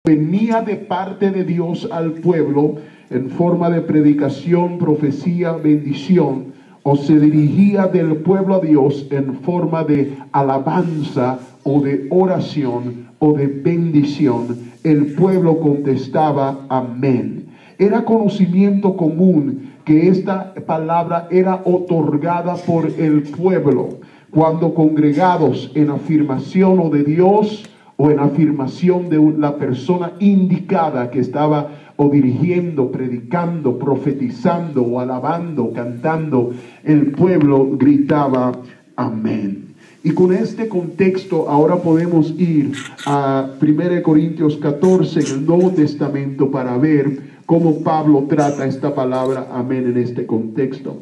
venía de parte de Dios al pueblo en forma de predicación, profecía, bendición, o se dirigía del pueblo a Dios en forma de alabanza o de oración o de bendición, el pueblo contestaba amén. Era conocimiento común que esta palabra era otorgada por el pueblo cuando congregados en afirmación o de Dios o en afirmación de la persona indicada que estaba o dirigiendo, predicando, profetizando o alabando, cantando, el pueblo gritaba amén. Y con este contexto ahora podemos ir a 1 Corintios 14 en el Nuevo Testamento para ver cómo Pablo trata esta palabra amén en este contexto.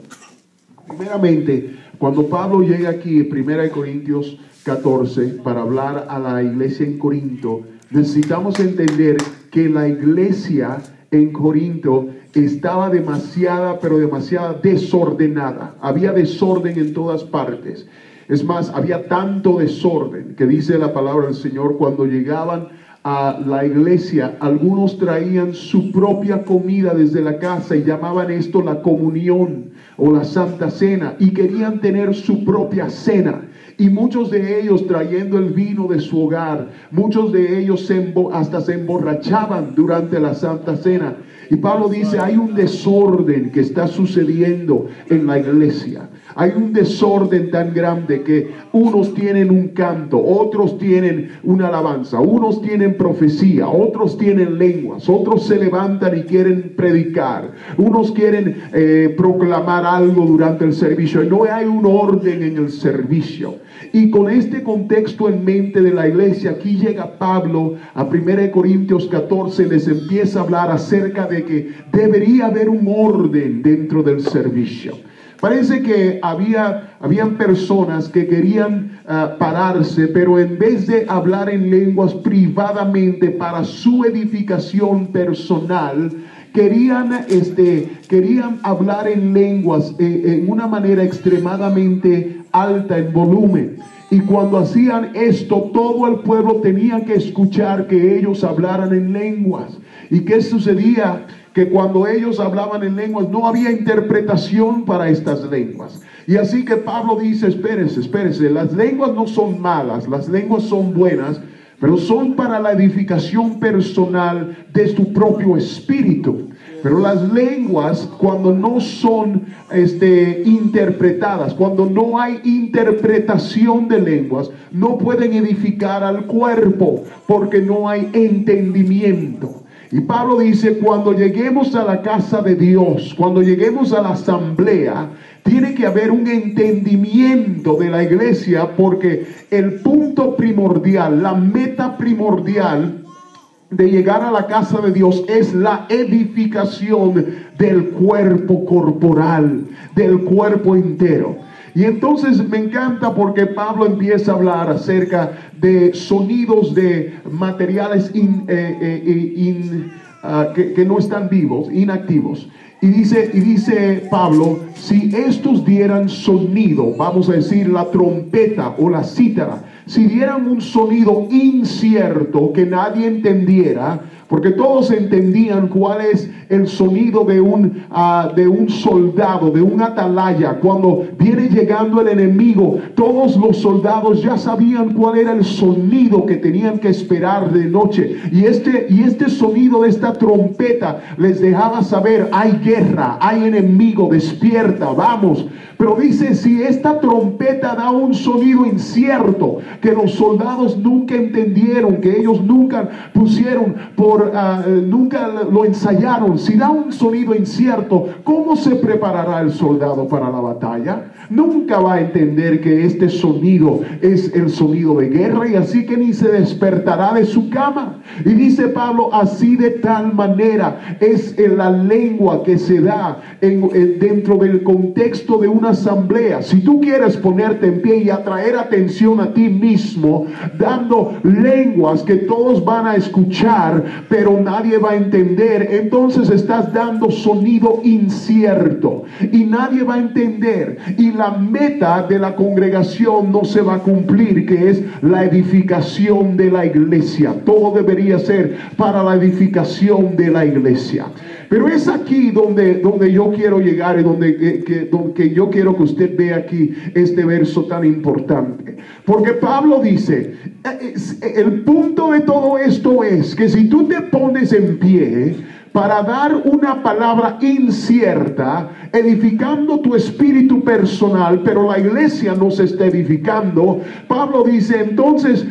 Primeramente, cuando Pablo llega aquí en 1 Corintios 14 para hablar a la iglesia en Corinto, necesitamos entender que la iglesia en Corinto estaba demasiada desordenada. Había desorden en todas partes. Es más, había tanto desorden que dice la palabra del Señor, cuando llegaban a la iglesia, algunos traían su propia comida desde la casa y llamaban esto la comunión o la Santa Cena, y querían tener su propia cena. Y muchos de ellos trayendo el vino de su hogar, muchos de ellos hasta se emborrachaban durante la Santa Cena. Y Pablo dice, hay un desorden que está sucediendo en la iglesia. Hay un desorden tan grande que unos tienen un canto, otros tienen una alabanza, unos tienen profecía, otros tienen lenguas, otros se levantan y quieren predicar, unos quieren proclamar algo durante el servicio. Y no hay un orden en el servicio. Y con este contexto en mente de la iglesia, aquí llega Pablo a 1 Corintios 14, les empieza a hablar acerca de que debería haber un orden dentro del servicio. Parece que habían personas que querían pararse, pero en vez de hablar en lenguas privadamente para su edificación personal, querían hablar en lenguas en una manera extremadamente alta en volumen. Y cuando hacían esto, todo el pueblo tenía que escuchar que ellos hablaran en lenguas. ¿Y qué sucedía? Que cuando ellos hablaban en lenguas no había interpretación para estas lenguas. Y así que Pablo dice, espérese, las lenguas no son malas, las lenguas son buenas, pero son para la edificación personal de tu propio espíritu. Pero las lenguas, cuando no son interpretadas, cuando no hay interpretación de lenguas, no pueden edificar al cuerpo, porque no hay entendimiento. Y Pablo dice, cuando lleguemos a la casa de Dios, cuando lleguemos a la asamblea, tiene que haber un entendimiento de la iglesia, porque el punto primordial, la meta primordial de llegar a la casa de Dios es la edificación del cuerpo corporal, del cuerpo entero. Y entonces me encanta porque Pablo empieza a hablar acerca de sonidos de materiales que no están vivos, inactivos. Y dice Pablo, si estos dieran sonido, vamos a decir la trompeta o la cítara, si dieran un sonido incierto que nadie entendiera, porque todos entendían cuál es el sonido de un soldado, de un atalaya. Cuando viene llegando el enemigo, todos los soldados ya sabían cuál era el sonido que tenían que esperar de noche. Y este sonido de esta trompeta les dejaba saber, hay guerra, hay enemigo, despierta, vamos. Pero dice, si esta trompeta da un sonido incierto, que los soldados nunca entendieron, que ellos nunca pusieron nunca lo ensayaron, si da un sonido incierto, ¿cómo se preparará el soldado para la batalla? Nunca va a entender que este sonido es el sonido de guerra, y así que ni se despertará de su cama. Y dice Pablo, así de tal manera es la lengua que se da dentro del contexto de una asamblea. Si tú quieres ponerte en pie y atraer atención a ti mismo, dando lenguas que todos van a escuchar, pero nadie va a entender, entonces estás dando sonido incierto y nadie va a entender. Y la meta de la congregación no se va a cumplir, que es la edificación de la iglesia. Todo debería ser para la edificación de la iglesia. Pero es aquí donde yo quiero llegar y donde yo quiero que usted vea aquí este verso tan importante. Porque Pablo dice, el punto de todo esto es que si tú te pones en pie para dar una palabra incierta, edificando tu espíritu personal, pero la iglesia no se está edificando, Pablo dice, entonces,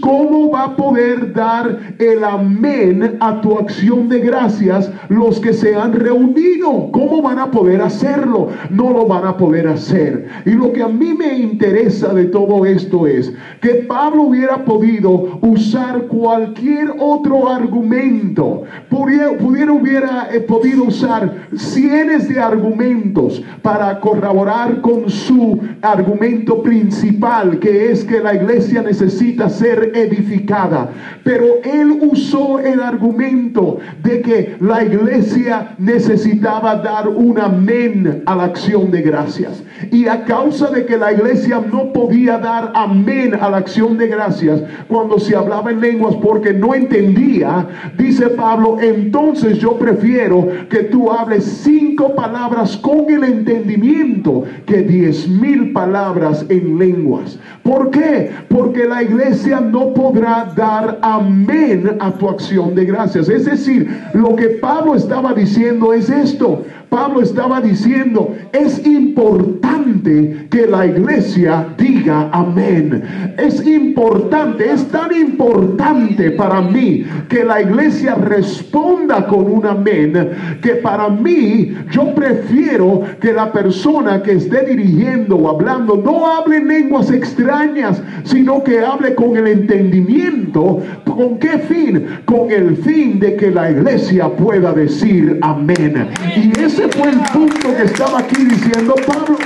¿cómo va a poder dar el amén a tu acción de gracias los que se han reunido? ¿Cómo van a poder hacerlo? No lo van a poder hacer. Y lo que a mí me interesa de todo esto es que Pablo hubiera podido usar cualquier otro argumento. Hubiera podido usar cientos de argumentos para corroborar con su argumento principal, que es que la iglesia necesita ser edificada. Pero él usó el argumento de que la iglesia necesitaba dar un amén a la acción de gracias. Y a causa de que la iglesia no podía dar amén a la acción de gracias cuando se hablaba en lenguas porque no entendía, dice Pablo, entonces yo prefiero que tú hables 5 palabras con el entendimiento que 10,000 palabras en lenguas. ¿Por qué? Porque la iglesia no podrá dar amén a tu acción de gracias. Es decir, lo que Pablo estaba diciendo es esto. Pablo estaba diciendo, es importante que la iglesia diga amén. Es importante, es tan importante para mí que la iglesia responda con un amén, que para mí, yo prefiero que la persona que esté dirigiendo o hablando no hable en lenguas extrañas, sino que hable con el entendimiento. ¿Con qué fin? Con el fin de que la iglesia pueda decir amén. Y ese fue el punto que estaba aquí diciendo Pablo.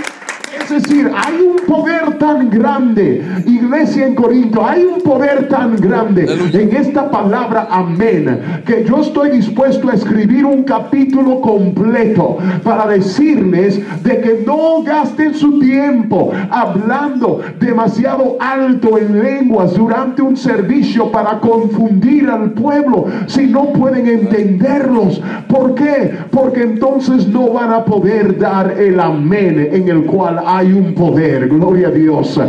Es decir, hay un poder tan grande, iglesia en Corinto, hay un poder tan grande en esta palabra amén, que yo estoy dispuesto a escribir un capítulo completo para decirles de que no gasten su tiempo hablando demasiado alto en lenguas durante un servicio para confundir al pueblo si no pueden entenderlos. ¿Por qué? Porque entonces no van a poder dar el amén en el cual hay un poder. Gloria a Dios.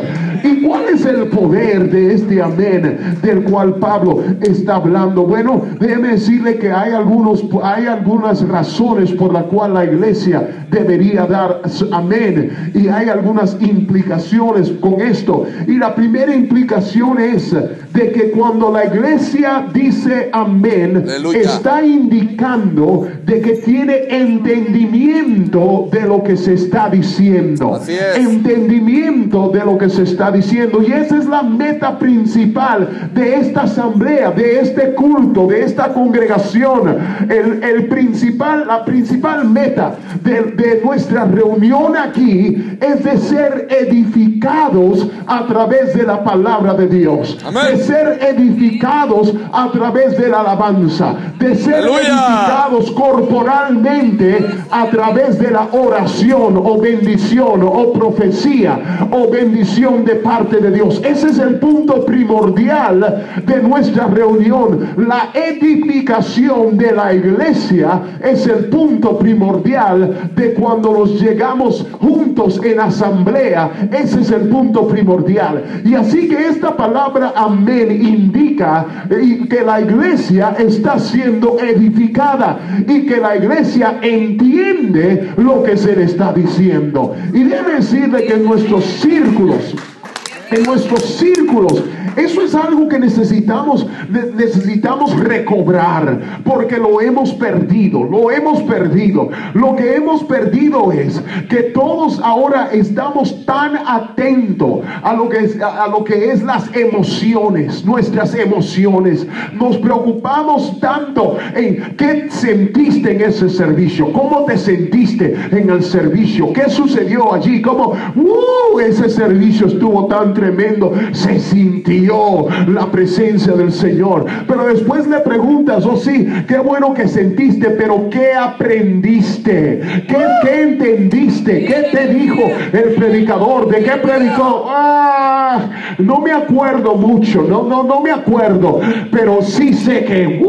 ¿Y cuál es el poder de este amén del cual Pablo está hablando? Bueno, déjeme decirle que hay algunas razones por las cuales la iglesia debería dar amén, y hay algunas implicaciones con esto. Y la primera implicación es de que cuando la iglesia dice amén, aleluya, está indicando de que tiene entendimiento de lo que se está diciendo. Así es. Entendimiento de lo que se está diciendo. Y esa es la meta principal de esta asamblea, de este culto, de esta congregación. La principal meta de nuestra reunión aquí es de ser edificados a través de la palabra de Dios. Amén. De ser edificados a través de la alabanza, de ser aleluya, edificados corporalmente a través de la oración o bendición o profecía o bendición de parte de Dios. Ese es el punto primordial de nuestra reunión. La edificación de la iglesia es el punto primordial de cuando nos llegamos juntos en asamblea. Ese es el punto primordial. Y así que esta palabra amén indica que la iglesia está siendo edificada y que la iglesia entiende lo que se le está diciendo. Y debe decirle que en nuestros círculos, eso es algo que necesitamos recobrar, porque lo hemos perdido. Lo que hemos perdido es que todos ahora estamos tan atentos a lo que es las emociones, nuestras emociones. Nos preocupamos tanto en qué sentiste en ese servicio, cómo te sentiste en el servicio, qué sucedió allí, cómo ese servicio estuvo tan tremendo. Se sintió la presencia del Señor. Pero después le preguntas, oh sí, qué bueno que sentiste, pero ¿qué aprendiste? ¿Qué entendiste? ¿Qué te dijo el predicador? ¿De qué predicó? No me acuerdo mucho, no me acuerdo, pero sí sé que